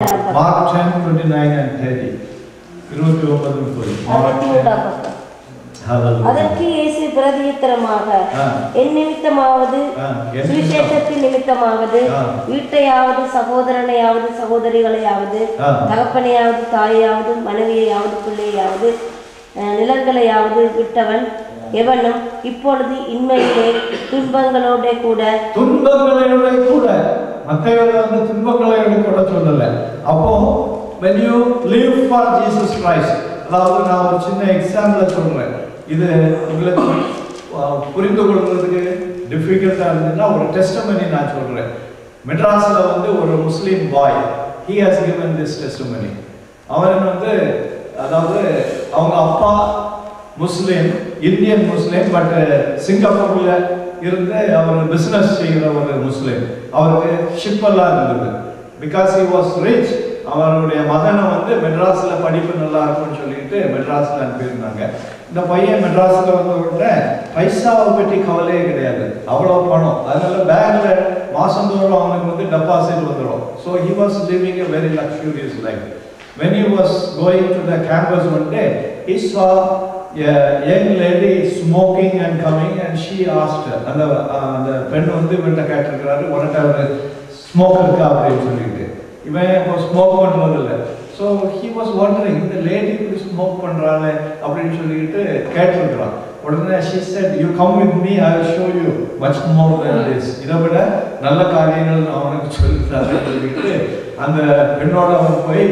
Mark 10, 29 and 30. அதற்கு இயேசு பிரதியுத்தரமாக, என் நிமித்தமாவது சுவிசேஷத்தின் நிமித்தமாவது வீட்டையாவது சகோதரனையாவது சகோதரிகளையாவது தகப்பனையாவது தாயையாவது மனைவியையாவது பிள்ளையாவது நிலங்களையாவது விட்டவன் எவனும் இப்பொழுது இன்மையிலே துன்பங்களோட கூட மத்தேயுல வந்து துன்பங்களோட கூட சொல்லல. அப்போ when you live for Jesus Christ, அதாவது நான் ஒரு சின்ன எக்ஸாம்பிள் சொல்றேன். இது உங்களுக்கு புரிந்து கொள்றதுக்கு டிஃபிகல்ட்டா இருந்ததுன்னா ஒரு டெஸ்டிமனி நான் சொல்றேன். மெட்ராஸ்ல வந்து ஒரு முஸ்லிம் பாய், he has given this testimony. அவன் வந்து அதாவது அவங்க அப்பா முஸ்லிம், இந்தியன் முஸ்லிம், பட் சிங்கப்பூர்ல இருந்து அவர் பிசினஸ் செய்கிற ஒரு முஸ்லிம். அவருக்கு ஷிப் எல்லாம் இருந்தது. பிகாஸ் he was rich, அவருடைய மகனை வந்து மெட்ராஸ்ல படிப்பு நல்லா இருக்கும்னு சொல்லிட்டு மெட்ராஸ்ல அனுப்பியிருந்தாங்க. இந்த பையன் மெட்ராஸ்ல வந்த உடனே பைசாவை பற்றி கவலையே கிடையாது, அவ்வளோ பணம். அதனால பேங்க்ல மாசந்தோறும் அவனுக்கு வந்து டெபாசிட் வந்துடும். So he was living a very luxurious life. When he was going to the campus one day, he saw a young lady smoking and coming, and she asked her, அந்த பெண் வந்து இவன்கிட்ட கேட்டிருக்கிறாரு, உனக்கு ஸ்மோக் இருக்கா அப்படின்னு சொல்லிட்டு. இவன் இப்போ ஸ்மோக் பண்றது இல்லை. ஸோ he was wondering, இந்த லேடி இப்படி ஸ்மோக் பண்றாளே அப்படின்னு சொல்லிட்டு கேட்டிருக்கிறான். உடனே she said, you come with me, I will show you much more than this. இதை விட நல்ல காரியங்கள் அவனுக்கு சொல்லிட்டாரு சொல்லிட்டு அந்த பெண்ணோட அவன் போய்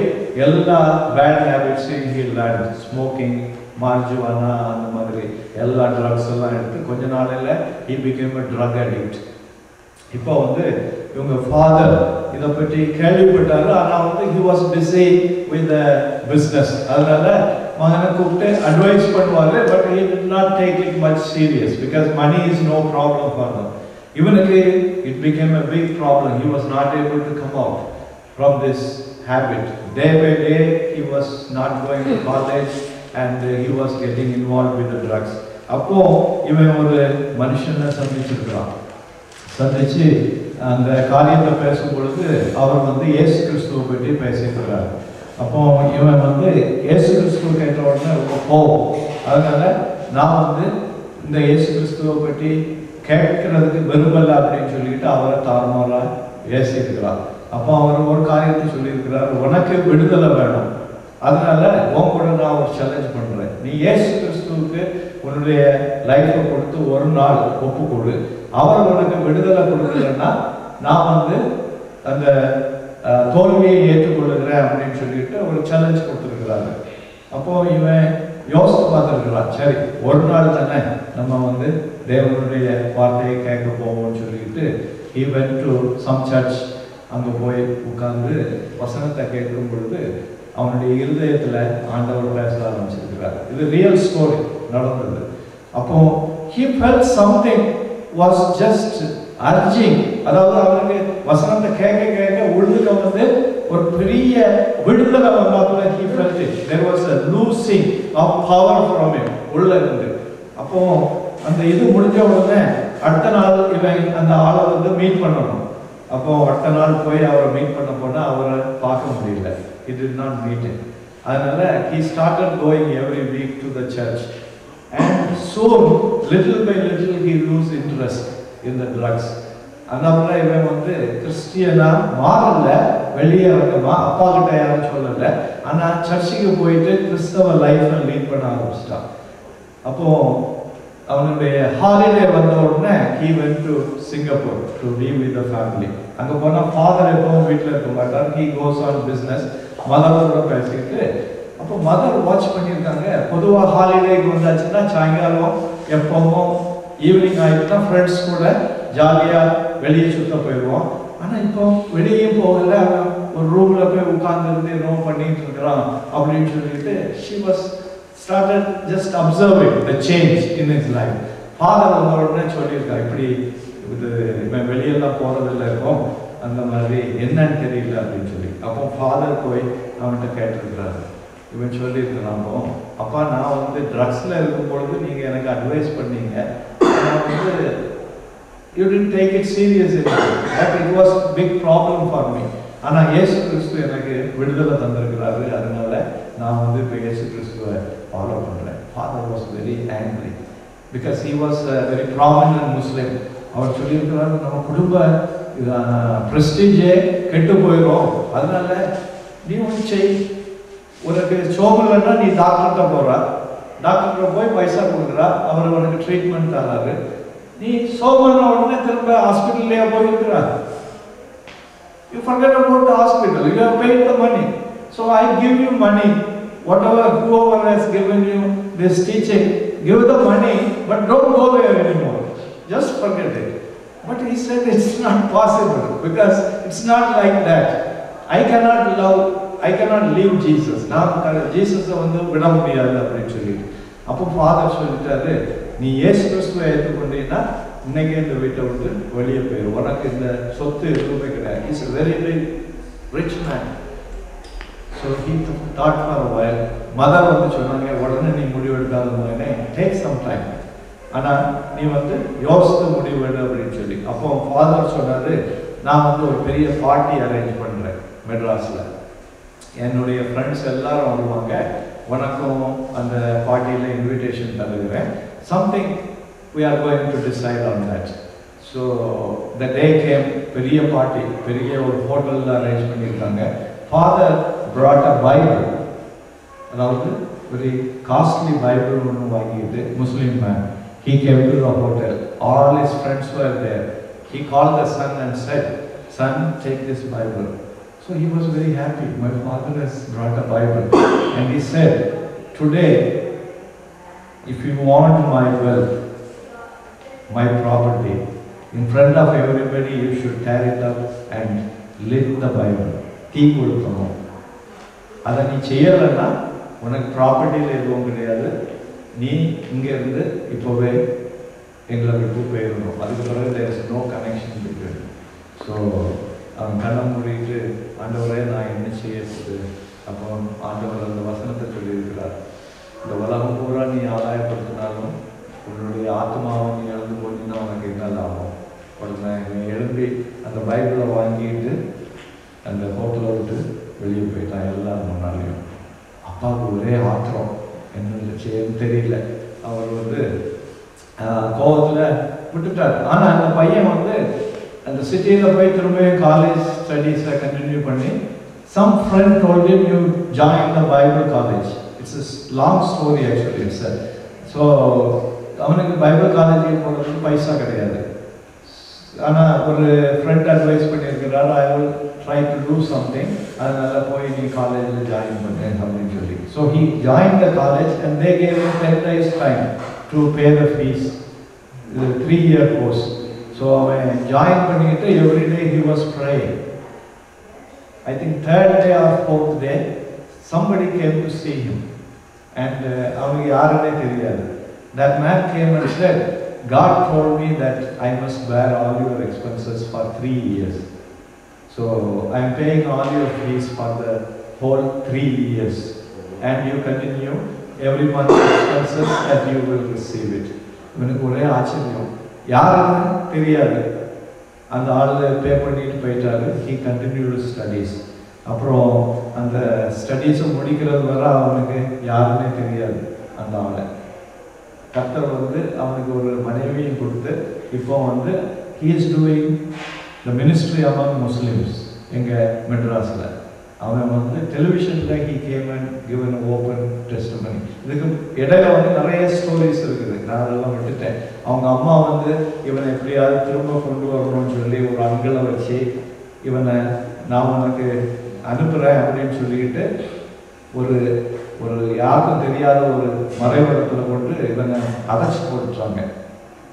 எல்லா பேட் ஹேபிட்ஸையும் he learned, ஸ்மோக்கிங், மார்ஜுவானா, அந்த மாதிரி எல்லா ட்ரக்ஸ் எல்லாம் எடுத்து கொஞ்ச நாளில் he became a drug addict. இப்போ வந்து இவங்க ஃபாதர் இதை பற்றி கேள்விப்பட்டாரு. ஆனால் வந்து he was busy with the business. அதனால மகனை கூப்பிட்டு அட்வைஸ் பண்ணுவாரு. But he did not take it much serious because money is no problem for them. இவனுக்கு it became a big problem. He was not able to come out from this habit. Day by day he was not going to college and he was getting involved with the drugs. அப்போ இவன் ஒரு மனுஷனை சந்திச்சிருக்கிறான். சந்திச்சு அந்த காரியத்தை பேசும் பொழுது அவர் வந்து இயேசு கிறிஸ்துவை பற்றி பேசியிருக்கிறார். அப்போ இவன் வந்து இயேசு கிறிஸ்துவ கேட்ட உடனே அதனால நான் வந்து இந்த இயேசு கிறிஸ்துவை பற்றி கேட்கறதுக்கு விரும்பல அப்படின்னு சொல்லிட்டு அவரை தாறுமாறா பேசியிருக்கிறார். அப்போ அவர் ஒரு காரியத்தை சொல்லியிருக்கிறார், உனக்கு விடுதலை வேணும், அதனால உன் கூட நான் ஒரு சேலஞ்ச் பண்றேன். நீ இயேசு கிறிஸ்துவுக்கு உன்னுடைய லைஃப்பை கொடுத்து ஒரு நாள் ஒப்பு கொடு. அவர் உனக்கு விடுதலை கொடுக்கலன்னா நான் வந்து அந்த தோல்வியை ஏற்றுக்கொள்ளுகிறேன் அப்படின்னு சொல்லிட்டு ஒரு சேலஞ்ச் கொடுத்துருக்கிறாரு. அப்போ இவன் யோசித்து பார்த்துருக்கிறான், சரி ஒரு நாள் தானே நம்ம வந்து தேவனுடைய வார்த்தையை கேட்க போவோம்னு சொல்லிட்டு he went to some church. அங்கே போய் உட்கார்ந்து வசனத்தை கேட்கும் பொழுது அவனுடைய இருதயத்தில் ஆண்டவர் பேச ஆரம்பிச்சிருக்கிறார். இது ரியல் ஸ்டோரி நடந்தது. அப்போ he felt something was just urging. அதாவது அவனுக்கு வசனத்தை கேட்க கேட்க உள்ளுக்கு வந்து ஒரு பெரிய விடுதலை வந்தாப்புல he felt it. There was a losing of power from him உள்ள இருந்து. அப்போ அந்த இது முடிஞ்ச உடனே அடுத்த நாள் இவன் அந்த ஆளை வந்து மீட் பண்ணணும். அப்போ அடுத்த நாள் போய் அவரை மீட் பண்ண போனா அவரை பார்க்க முடியல. He did not meet him. அதனால he started going every week to the church, and soon little by little he lose interest in the drugs. அதனால இவன் வந்து கிறிஸ்டியனா மாறல, வெளியே வரமா அப்பா கிட்ட யாரும் சொல்லல, ஆனா சர்ச்சுக்கு போயிட்டு கிறிஸ்தவ லைஃப்பை லீட் பண்ண ஆரம்பிச்சிட்டான். அப்போ அவனுடைய ஹாலிடே வந்த உடனே he went to Singapore to be with the family. அங்க போனா ஃபாதர் எப்பவும் வீட்டில் இருக்க மாட்டார். he goes on business. மதரோட பேசிட்டு அப்போ மதர் வாட்ச் பண்ணியிருக்காங்க. பொதுவாக ஹாலிடேக்கு வந்தாச்சுன்னா சாயங்காலம் எப்பவும் ஈவினிங் ஆகிட்டுனா ஃப்ரெண்ட்ஸ் கூட ஜாலியாக வெளியே சுத்த போயிடுவோம். ஆனால் இப்போ வெளியே போகல, அவன் ஒரு ரூமில் போய் உட்கார்ந்துருந்து என்னோ பண்ணிட்டு இருக்கிறான் அப்படின்னு சொல்லிட்டு she was started just observing the change in his life. Father வந்த உடனே சொல்லியிருக்கா, இப்படி இது இவன் வெளியெல்லாம் போகிறதில்ல இருக்கும், அந்த மாதிரி என்னன்னு தெரியல அப்படின்னு சொல்லி. அப்போ ஃபாதர் போய் அவன்கிட்ட கேட்டிருக்கிறாரு. இவன் சொல்லியிருக்கிறான், அப்பா நான் வந்து ட்ரக்ஸில் இருக்கும் பொழுது நீங்கள் எனக்கு அட்வைஸ் பண்ணீங்க, நான் வந்து you didn't take it seriously, but it was a big problem for me. ஆனா இயேசு கிறிஸ்து எனக்கு விடுதலை தந்திருக்கிறாரு, அதனால நான் வந்து இப்போ இயேசு கிறிஸ்துவை ஃபாலோ பண்றேன். Father was very angry because he was very prominent Muslim. அவர் சொல்லியிருக்கிறாரு, நம்ம குடும்ப பிரஸ்டீஜே கெட்டு போயிடும், அதனால நீ ஒன்று செய், உனக்கு சோமலைன்னா நீ டாக்டர்கிட்ட போற, டாக்டர்கிட்ட போய் பைசா கொடுக்குறா, அவர் உனக்கு ட்ரீட்மெண்ட் தராரு, நீ சோமன உடனே திரும்ப ஹாஸ்பிட்டல்லையே போயிருக்கிறா. You forget about the hospital, you have paid the money, so I give you money, whoever has given you this teaching, give the money, but don't go there anymore, just forget it. But he said it's not possible because it's not like that. I cannot leave Jesus. நான் ஜீசஸை வந்து விட முடியாது அப்படின்னு சொல்லிட்டு, அப்போ father சொல்லிட்டாரு, நீ இயேசு கிறிஸ்துவை ஏற்றுக்கொண்டீங்கன்னா இன்னைக்கு இந்த வீட்டை விட்டு வெளியே போயிரு, உனக்கு இந்த சொத்து எதுவுமே கிடையாது. Is a very big rich man. So he thought for a while. Mother வந்து சொன்னாங்க, உடனே நீ முடிவெடுக்காத மகனே, take some time, ஆனா நீ வந்து யோசித்து முடிவெடு அப்படின்னு சொல்லி. அப்போ ஃபாதர் சொன்னாரு, நான் வந்து ஒரு பெரிய பார்ட்டி அரேஞ்ச் பண்றேன் மெட்ராஸ்ல, என்னுடைய ஃப்ரெண்ட்ஸ் எல்லாரும் வருவாங்க, உனக்கும் அந்த பார்ட்டியில் இன்விடேஷன் தருகிறேன். Something we are going to decide on that. So the day came, பெரிய பார்ட்டி, பெரிய ஒரு ஹோட்டலில் அரேஞ்ச் பண்ணியிருக்காங்க. ஃபாதர் brought a Bible, அதாவது very costly Bible ஒன்று வாங்கிட்டு, முஸ்லீம் man. He came to the hotel, all his friends were there. He called the son and said, son, take this Bible. So he was very happy, my father has brought a Bible. And he said, today, if you want my wealth, my property, in front of everybody you should tear it up and lit the Bible. தீ கொடுக்கணும். அதை நீ செய்யலைன்னா உனக்கு ப்ராப்பர்ட்டியில் எதுவும் கிடையாது, நீ இங்கேருந்து இப்போவே எங்களை விட்டு போயிடணும், அதுக்கு பிறகு there is no connection between. So அவன் கண்ணை மூடிட்டு, ஆண்டவரே நான் என்ன செய்யறது? அப்போ ஆண்டவர் அந்த வசனத்தை சொல்லியிருக்கிறார், இந்த உலகம் பூரா நீ ஆதாயப்படுத்தினாலும் உன்னுடைய ஆத்மாவை நீ எழுந்து போட்டீங்கன்னா உனக்கு என்ன லாபம்? உடனே நீ எழும்பி அந்த பைபிளை வாங்கிட்டு அந்த ஹோட்டலை விட்டு வெளியே போயிட்டான் எல்லாரும் முன்னாலேயும். அப்பாவுக்கு ஒரே ஆத்திரம், என்ன செய்யன்னு தெரியல. அவர் வந்து கோவத்தில் விட்டுட்டார். ஆனால் அந்த பையன் வந்து அந்த சிட்டியில் போய் திரும்ப காலேஜ் ஸ்டடீஸை கண்டினியூ பண்ணி, some friend told him you join the Bible college. It's a long story actually, it's a, so அவனுக்கு பைபிள் காலேஜுக்கு போகிறதுக்கு பைசா கிடையாது. ஆனால் ஒரு ஃப்ரெண்ட் அட்வைஸ் பண்ணியிருக்கிறார், I will try to do something, அதனால போய் நீ காலேஜில் ஜாயின் பண்ணேன் அப்படின்னு சொல்லி. So he join the college and they gave him 10 days time to pay the fees, 3-year course. So அவன் ஜாயின் பண்ணிக்கிட்டு everyday he was praying. I think 3rd day or 4th day somebody came to see him and அவனுக்கு யாருன்னே தெரியாது. That man came and said, God told me that I must bear all your expenses for 3 years. So I am paying all your fees for the whole 3 years. And you continue every month expenses that you will receive it. எனக்கு ஒரே ஆச்சரியம், யாருன்னு தெரியாது, அந்த ஆள் பே பண்ணிட்டு போயிட்டாரு. He continued studies. அப்புறம் அந்த ஸ்டடீஸை முடிக்கிறது வர அவனுக்கு யாருன்னே தெரியாது அந்த ஆளை. கர்த்தர் வந்து அவனுக்கு ஒரு மனைவியும் கொடுத்து இப்போ வந்து he is doing the ministry among Muslims எங்கள் மெட்ராஸில். அவன் வந்து டெலிவிஷனில் he came and given an open testimony. இதுக்கு இடையில வந்து நிறைய ஸ்டோரிஸ் இருக்குது, நான் அதெல்லாம் விட்டுட்டேன். அவங்க அம்மா வந்து இவனை எப்படியாவது திரும்ப கொண்டு வரணும்னு சொல்லி ஒரு அங்கிளை வச்சு இவனை நான் உனக்கு அனுப்புகிறேன் அப்படின்னு சொல்லிக்கிட்டு ஒரு ஒரு யாருக்கும் தெரியாத ஒரு மறைவிடத்தில் கொண்டு இவனை அடைச்சி போட்டுட்டாங்க.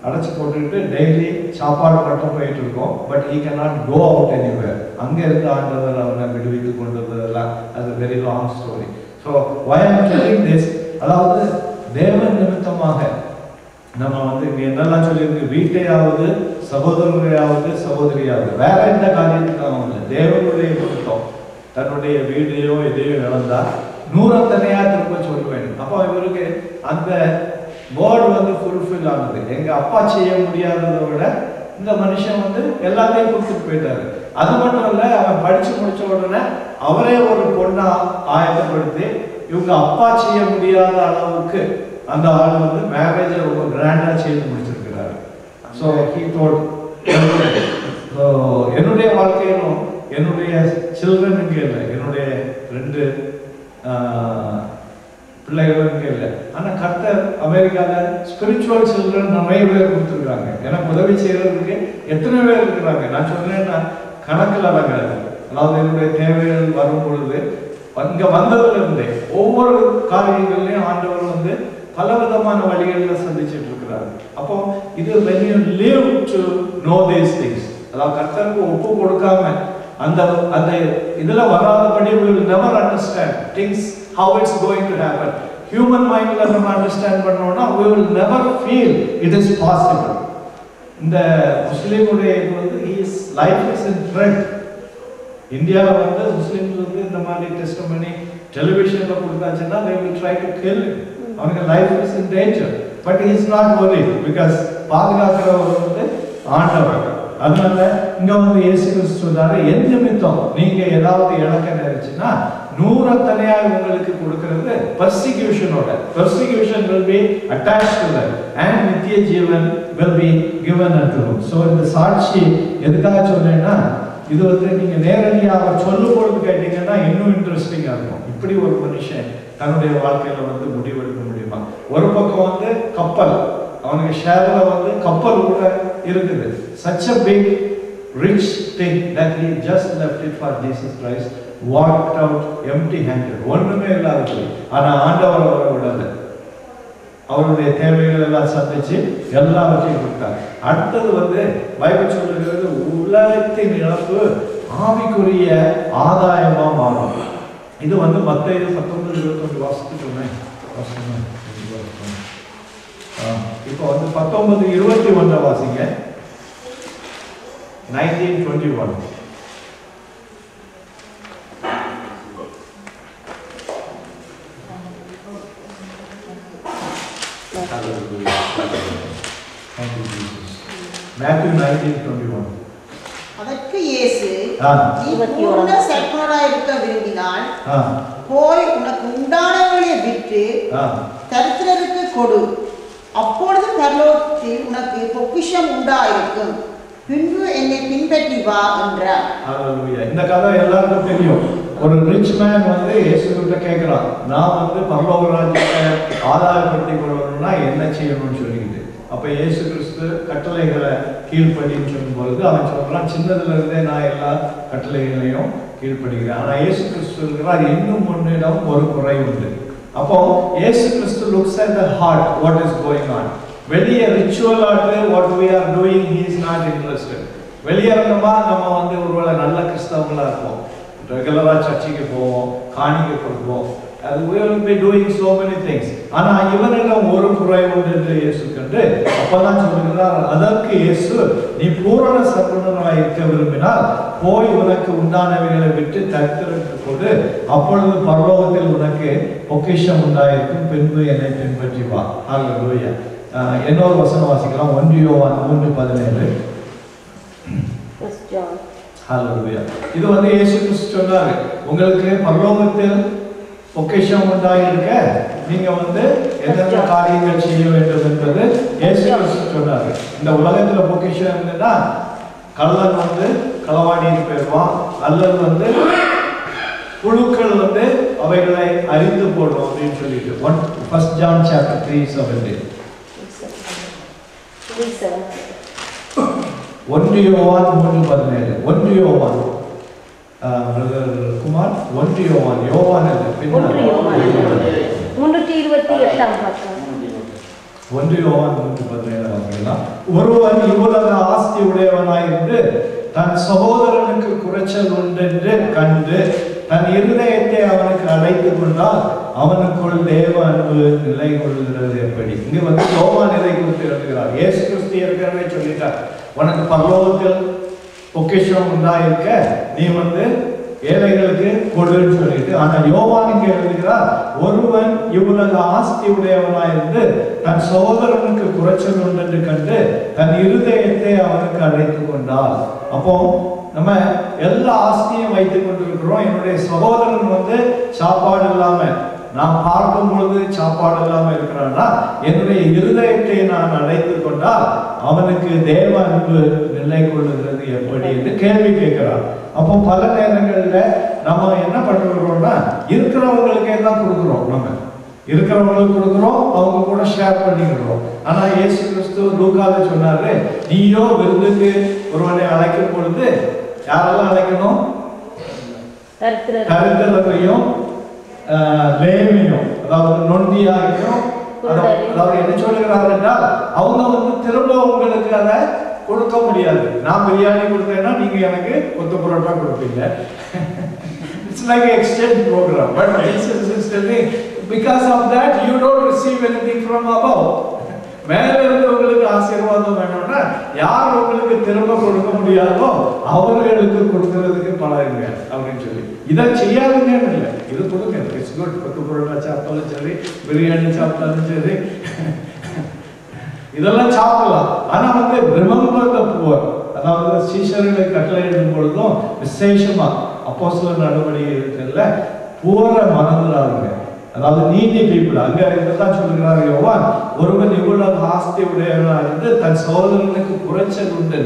அடைச்சி போட்டுக்கிட்டு டெய்லி சாப்பாடு மட்டும் போயிட்டு இருக்கோம். But he cannot go out anywhere. அங்கே இருந்து ஆண்டவர் அவனை விடுவித்து கொண்டு வந்ததெல்லாம் அது very long story. So why I am telling this, அதாவது தேவன் நிமித்தமாக நம்ம வந்து இங்கே என்னெல்லாம் சொல்லியிருக்கு, வீட்டையாவது சகோதரரையாவது சகோதரியாவது வேற எந்த காரியத்துக்காகவும் இல்லை, தேவனுடைய நிமித்தம் தன்னுடைய வீடையோ எதையோ இழந்தால் 100 தனியா திரும்ப சொல்லுவேன். அப்போ இவருக்கு அந்த வேர்டு வந்து ஃபுல்ஃபில் ஆனது. எங்க அப்பா செய்ய முடியாததை விட இந்த மனுஷன் வந்து எல்லாத்தையும் கொடுத்துட்டு போயிட்டாரு. அது மட்டும் இல்ல, அவன் படிச்சு முடிச்ச உடனே அவரே ஒரு பொண்ணா ஆயத்தப்படுத்தி இவங்க அப்பா செய்ய முடியாத அளவுக்கு அந்த ஆள் வந்து மேரேஜை ரொம்ப கிராண்டா செய்து முடிச்சிருக்கிறாரு. ஸோ ஹீ டோல்ட், என்னுடைய வாழ்க்கையிலும் என்னுடைய சில்ட்ரனுக்கு இல்லை, என்னுடைய 2 பிள்ளைகளுக்கு இல்லை. ஆனால் கர்த்தர் அமெரிக்காவில் ஸ்பிரிச்சுவல் சில்ட்ரன் நிறைய பேர் கொடுத்துருக்காங்க. எனக்கு உதவி செய்யறதுக்கு எத்தனை பேர் இருக்கிறாங்க. நான் சொன்னேன்னா கணக்கில் அடங்காது. அதாவது என்னுடைய தேவைகள் வரும் பொழுது இங்கே வந்ததுல இருந்தே ஒவ்வொரு காரியங்கள்லையும் ஆண்டவர் வந்து பல விதமான வழிகளில் சந்திச்சுட்டு இருக்கிறாரு. அப்போ இது when you live to know these things, அதாவது கர்த்தருக்கு ஒப்பு கொடுக்காம அந்த அந்த இதுல வராதபடி we will never understand things how it's going to happen. Human mindல நம்ம அண்டர்ஸ்டாண்ட் பண்ணோம்னா we will never feel it is possible. இந்த முஸ்லீமுடைய இது வந்து his life is in threat. இந்தியாவில் வந்து முஸ்லீம்ஸ் வந்து இந்த மாதிரி டெஸ்டிமனி டெலிவிஷன்ல கொடுத்தாச்சுன்னா they will try to kill him. அவனுக்கு life is in danger. But he is not worried because பாதுகாக்கிறவர் வந்து ஆண்டவர். அதனால இங்க வந்து இயேசு கிறிஸ்து சொல்றாரு, என் நிமித்தம் நீங்க ஏதாவது இழக்க நினைச்சுன்னா 100 தனியாக உங்களுக்கு கொடுக்கிறது persecution-ஓட. Persecution will be attached to that and நித்திய ஜீவன் will be given unto him. So இந்த சாட்சி எதுக்காக சொன்னேன்னா, இது வந்து நீங்க நேரடியாக சொல்லும் பொழுது கேட்டீங்கன்னா இன்னும் இன்ட்ரெஸ்டிங்கா இருக்கும். இப்படி ஒரு மனுஷன் தன்னுடைய வாழ்க்கையில வந்து முடிவெடுக்க முடியுமா? ஒரு பக்கம் வந்து கப்பல், அவனுக்கு ஷேர்ல வந்து கப்பல் கூட இருக்குது. such a big rich thing that he just left it for Jesus Christ, walked out empty handed, ஒண்ணுமே இல்லாத. ஆனா ஆண்டவர் அவரை விடல, அவருடைய தேவைகள் எல்லாம் சந்திச்சு எல்லாவற்றையும் கொடுத்தார். அடுத்தது வந்து பைபிள் சொல்லுகிறது, உலகத்தின் இழப்பு ஆவிக்குரிய ஆதாயமா மாறும். இது வந்து மத்தேயு 19:21 வாசிச்சுட்டோமே. இப்போ வந்து 19:21 வாசிங்க. 19:21. Matthew 19:21. அதற்கு இயேசு, நீ பூர்ண சற்பனராய் இருக்க விரும்பினால் போய் உனக்கு உண்டானவர்களை விற்று தரித்திரருக்கு கொடு, அப்பொழுது பரலோகத்தில் உனக்கு பொக்கிஷம் உண்டாயிருக்கும், பின்பு என்னை பின்பற்றி வா என்றார். ஹல்லேலூயா. இந்த கதை எல்லாருக்கும் தெரியும். ஒரு ரிச் மேன் வந்து இயேசு கிட்ட கேட்கிறான், நான் வந்து பரலோக ராஜ்யத்தை ஆதாயப்படுத்திக் கொள்ளணும்னா என்ன செய்யணும்னு சொல்லிக்கிட்டு. அப்ப இயேசு கிறிஸ்து கட்டளைகளை கீழ்ப்படின்னு சொல்லும் பொழுது அவன் சொல்றான், சின்னதுல இருந்தே நான் எல்லா கட்டளைகளையும் கீழ்ப்படுகிறேன். ஆனா இயேசு கிறிஸ்து இருக்கிறார், இன்னும் முன்னிடம் ஒரு குறை உண்டு. அப்போ இயேசு கிறிஸ்து looks at the heart, what is going on. வெளியே ரிச்சுவல் ஆட்டு what we are doing, he is not interested. வெளியே இருந்தோமா நம்ம வந்து ஒருவேளை நல்ல கிறிஸ்தவங்களா இருப்போம், ரெகுலரா சர்ச்சுக்கு போவோம், காணிக்கை கொடுப்போம், அது we will be doing so many things. ஆனா இவனிடம் ஒரு குறை உண்டு என்று இயேசு கண்டு அப்பதான் சொல்லுகிறார், அதற்கு இயேசு, நீ பூரண சற்பனராய் இருக்க விரும்பினால் போய் உனக்கு உண்டானவைகளை விட்டு தரித்திரருக்கு கொடு, அப்பொழுது பரலோகத்தில் உனக்கு பொக்கிஷம் உண்டாயிருக்கும், பின்பு என்னை பின்பற்றி வா. ஹல்லேலூயா. இன்னொரு வசனம் வாசிக்கலாம். 1 யோவான் 3:17. ஹல்லேலூயா. இது வந்து இயேசு கிறிஸ்து சொன்னாரு, உங்களுக்கு பரலோகத்தில் பொக்கிஷம் உண்டாயிருக்க நீங்க வந்து எந்தெந்த காரியங்கள் செய்ய வேண்டும் என்பது இயேசு கிறிஸ்து சொன்னாரு. இந்த உலகத்துல பொக்கிஷம் இருந்ததுன்னா கள்ளன் வந்து களவாடிட்டு போயிடுவான், அல்லது வந்து புழுக்கள் வந்து அவைகளை அழித்து போடும் அப்படின்னு சொல்லிட்டு 1 John chapter 3:17. 1 யோவான் 3:17. 1 யோவான் பிரதர் குமார், 1 யோவான், யோவான் அல்ல, 1 யோவான் 3:28 பக்கம். 1 யோவான் 3:17 வாசிக்கலாம். ஒருவன் இவ்வுலக ஆஸ்தி உடையவனாயிருந்து தன் சகோதரனுக்கு குறைச்சல் உண்டென்று கண்டு தன் இருதயத்தை அவனுக்கு அழைத்துக் கொண்டால் அவனுக்குள் தேவ அன்பு நிலை கொள்கிறது எப்படி? இங்க வந்து யோவான் இதை குறித்து எழுதுகிறார். இயேசு கிறிஸ்து ஏற்கனவே சொல்லிட்டார், உனக்கு பரலோகத்தில் பொக்கிஷம் உண்டாயிருக்க நீ வந்து ஏழைகளுக்கு கொடுன்னு சொல்லிட்டு. ஆனா யோவான் இங்க எழுதுகிறார், ஒருவன் இவ்வுலக ஆஸ்தி உடையவனாயிருந்து தன் சகோதரனுக்கு குறைச்சல் உண்டென்று கண்டு தன் இருதயத்தை அவனுக்கு அழைத்துக் கொண்டால். அப்போ நம்ம எல்லா ஆஸ்தியும் வைத்துக் கொண்டிருக்கிறோம். என்னுடைய சகோதரன் வந்து சாப்பாடு இல்லாம, நான் பார்க்கும் பொழுது சாப்பாடு இல்லாம இருக்கிறான்னா என்னுடைய இருதயத்தை நான் அடைத்து கொண்டால் அவனுக்கு தேவ அன்பு நிலை கொள்ளுகிறது எப்படி என்று கேள்வி கேட்கிறான். அப்போ பல நேரங்கள்ல நம்ம என்ன பண்ணுறோம்னா இருக்கிறவங்களுக்கே தான் கொடுக்குறோம். நம்ம இருக்கிறவங்களுக்கு கொடுக்குறோம், அவங்க கூட ஷேர் பண்ணிக்கிறோம். ஆனா இயேசு கிறிஸ்து லூக்கால சொன்னாரு, நீயோ விருந்துக்கு ஒருவனை அழைக்கும் பொழுது யாரெல்லாம் அழைக்கணும்? தரித்திரரையும் லேவியும், அதாவது நொண்டியாரையும். அதாவது என்ன சொல்லுகிறார் என்றால் அவங்க வந்து திரும்ப உங்களுக்கு அதை கொடுக்க முடியாது. நான் பிரியாணி கொடுத்தேன்னா நீங்க எனக்கு கொத்து புரோட்டா கொடுப்பீங்க. It's like an exchange program. But Jesus is telling, because of that you don't receive anything from above. மேல இருந்து உங்களுக்கு ஆசீர்வாதம் வேணும்னா யார் உங்களுக்கு திரும்ப கொடுக்க முடியாதோ அவர்களுக்கு கொடுக்கறதுக்கு பழகுங்க அப்படின்னு சொல்லி. இதை செய்யாதுங்கன்னு இல்லை, இது கொடுங்க. It's good. கொத்து புரோட்டா சாப்பிட்டாலும் சரி, பிரியாணி சாப்பிட்டாலும் சரி, இதெல்லாம் சாப்பிடலாம். ஆனா வந்து ரிமெம்பர் த புவர், அதாவது சீஷர்களை கட்டளையிடும் பொழுதும் விசேஷமா அப்போஸ்தலர் நடவடிக்கைகள்ல பூர மனதிலாருங்க, அதாவது நீதி பீப்புள். அங்க இதுதான் சொல்லுகிறார் யோவான், ஒருவன் இவ்வளவு ஆஸ்தி உடையவனா இருந்து தன் சகோதரனுக்கு குறைச்சல் உண்டு.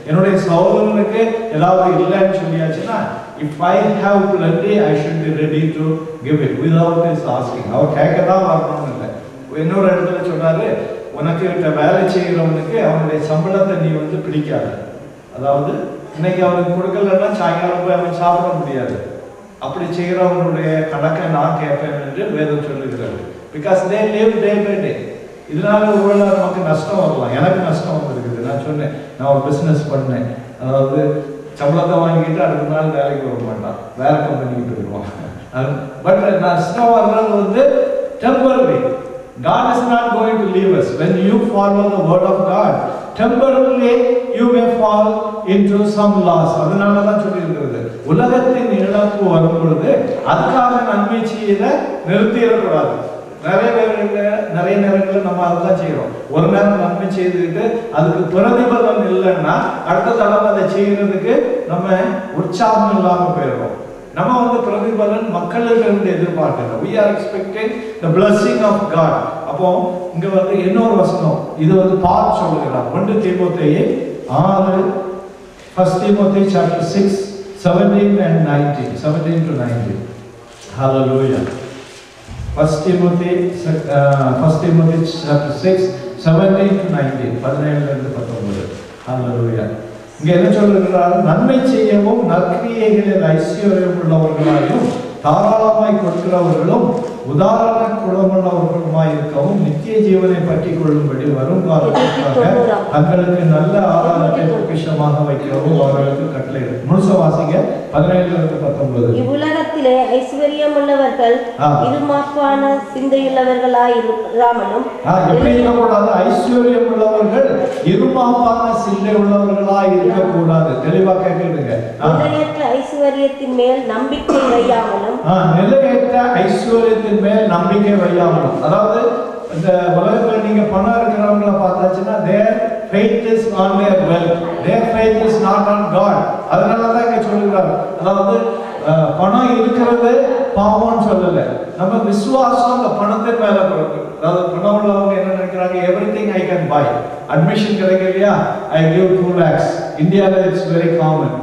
என்னுடைய சகோதரனுக்கு ஏதாவது இல்லைன்னு சொல்லியாச்சுன்னா, if I have plenty I should be ready to give it without his asking. அவர் கேட்கதான் வரணும்னு இல்லை. இன்னொரு இடத்துல சொன்னாரு, உனக்கு வேலை செய்கிறவனுக்கு அவனுடைய சம்பளத்தை நீ வந்து பிடிக்காது. அதாவது இன்னைக்கு அவனுக்கு கொடுக்கலன்னா சாயங்காலம் போய் அவன் சாப்பிட முடியாது. அப்படி செய்கிறவனுடைய கணக்கை நான் கேட்பேன் என்று வேதம் சொல்லுகிறது. Because they live day by day. இதனால ஒருவேளை நமக்கு நஷ்டம் வரலாம். எனக்கு நஷ்டம் வந்துருக்குது. நான் சொன்னேன், நான் ஒரு பிஸ்னஸ் பண்ணேன். அதாவது சம்பளத்தை வாங்கிட்டு அடுத்த நாள் வேலைக்கு வர மாட்டான், வேற கம்பெனிக்கு போயிடுவான். பட் நஷ்டம் வர்றது வந்து temporary. God is not going to leave us. When you follow the word of God, temporarily you may fall into some loss. அதனால தான் சொல்லி இருக்கிறது, உலகத்தின் இழப்பு வரும் பொழுது அதுக்காக நன்மை செய்யல நிறுத்திடக்கூடாது. நிறைய நேரங்களில் நம்ம அதுதான் செய்யறோம். ஒரு நேரம் நன்மை செய்துட்டு அதுக்கு பிரதிபலன் இல்லைன்னா அடுத்த தடவை அதை செய்யறதுக்கு நம்ம உற்சாகம் இல்லாம போயிடுறோம். நம்ம வந்து பிரதிபலன் மக்களுக்கு இருந்து எதிர்பார்க்கல. we are expecting the blessing of God. அப்போ இங்க வந்து இன்னொரு வசனம், இது வந்து பால் சொல்லுகிறார். 1 தீமோத்தேயு 6, 1 Timothy chapter 6 17 and 19, 17 to 19. Hallelujah. 1 Timothy chapter 6 17 to 19, 17 இருந்து 19. Hallelujah. இங்க என்ன சொல்லுகிறார்? நன்மை செய்யவும் நற்கிரியைகளில் ஐஸ்வர்யம் உள்ளவர்களாயும் தாராளமாய் கொடுக்கிறவர்களும் உதாரண குணமுள்ளவர்களுமாய் இருக்கவும் நித்திய ஜீவனை பற்றி கொள்ளும்படி வரும் காலத்திற்காக தங்களுக்கு நல்ல ஆதாரத்தை பொக்கிஷமாக வைக்கவும் அவர்களுக்கு கட்டளை. முழுச வாசிங்க 17-19. இவ்வுலகத்திலே ஐஸ்வர்யம் உள்ளவர்கள் இருமாப்பான சிந்தையுள்ளவர்களாய் இராமலும். எப்படி இருக்கக்கூடாது? ஐஸ்வர்யம் உள்ளவர்கள் இருமாப்பான சிந்தை உள்ளவர்களாய் இருக்கக்கூடாது. தெளிவா கேட்குதுங்க. நிலையற்ற ஐஸ்வர்யத்தின் மேல் நம்பிக்கை வையாமலும். நிலையற்ற ஐஸ்வர்யத்தின் மேல் நம்பிக்கை வையாமலும். அதாவது இந்த உலகத்துல நீங்க பணம் இருக்கிறவங்களை பார்த்தாச்சுன்னா their faith is on their wealth, their faith is not on God. அதனாலதான் இங்க சொல்லுகிறார், அதாவது பணம் இருக்கிறது பாவம்னு சொல்லல, நம்ம விசுவாசம் அந்த பணத்தை மேல கொடுக்கு. அதாவது பணம் உள்ளவங்க என்ன நினைக்கிறாங்க, everything I can buy. Admission கிடைக்கலையா, ஐ கிவ் 2 lakhs. இந்தியாவில் it's very common.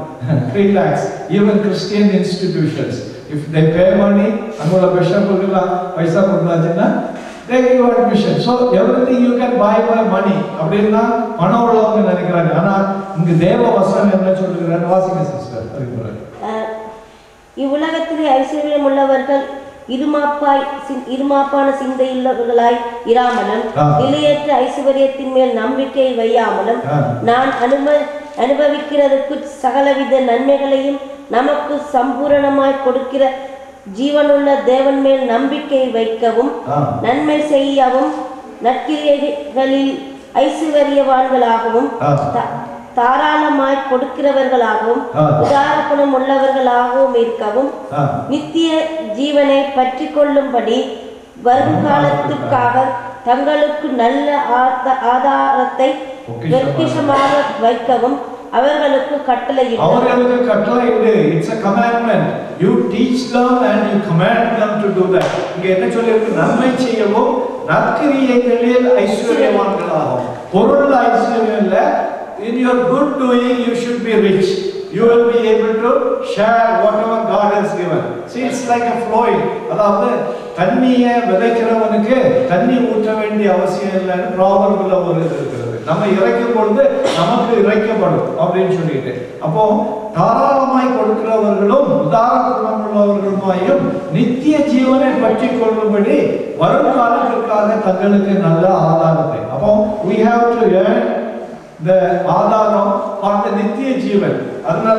3 lakhs. Even Christian institutions, if they pay money, அங்குள்ள பிஷப்புக்கெல்லாம் பைசா கொடுத்தாச்சுன்னா they give admission. So everything you can buy by money. அப்படின்னா பணம் உள்ளவங்க நினைக்கிறாங்க. ஆனா இங்க தேவ வசனம் என்ன சொல்லுகிறார்? வாசிங்க சிஸ்டர். இவ்வுலகத்திலே ஐஸ்வர்யம் உள்ளவர்கள் இருமாப்பான சிந்தையுள்ளவர்களாய் இராமலும் நிலையற்ற ஐஸ்வர்யத்தின் மேல் நம்பிக்கை வையாமலும் நான் அனுபவிக்கிறதுக்கு சகலவித நன்மைகளையும் நமக்கு சம்பூரணமாய் கொடுக்கிற ஜீவனுள்ள தேவன் மேல் நம்பிக்கை வைக்கவும் நன்மை செய்யவும் நற்கிரியைகளில் ஐஸ்வர்யவான்களாகவும் தாராளமாய் கொடுக்கிறவர்களாகவும் உதார குணம் உள்ளவர்களாகவும் இருக்கவும் நித்திய ஜீவனை பற்றி கொள்ளும்படி வருங்காலத்துக்காக தங்களுக்கு நல்ல ஆதாரத்தை பொக்கிஷமாக வைக்கவும் அவர்களுக்கு கட்டளையிடு. It's a commandment. You teach them and you command them to do that. இங்க என்ன சொல்லிருக்கு? நன்மை செய்யவும் நற்கிரியைகளில் ஐஸ்வர்யவான்களாகும். பொருள் ஐஸ்வர்யம் இல்ல. In your good doing you should be rich. You will be able to share whatever God has given. See, it's like a flowing. அதாவது தண்ணியை விதைக்கிறவனுக்கு தண்ணி ஊற்ற வேண்டிய அவசியம் இல்லைன்னு ப்ராபர்ல ஒரு இது இருக்கிறது. நம்ம இறைக்கும் பொழுது நமக்கு இறைக்கப்படும் அப்படின்னு சொல்லிட்டு, அப்போ தாராளமாய் கொடுக்கிறவர்களும் உதார குணம் உள்ளவர்களுமாயும் நித்திய ஜீவனை பற்றி கொள்ளும்படி வரும் காலத்திற்காக தங்களுக்கு நல்ல ஆதாரத்தை. அப்போ we have to earn the ஆதாரம் for the நித்திய ஜீவன். அதனால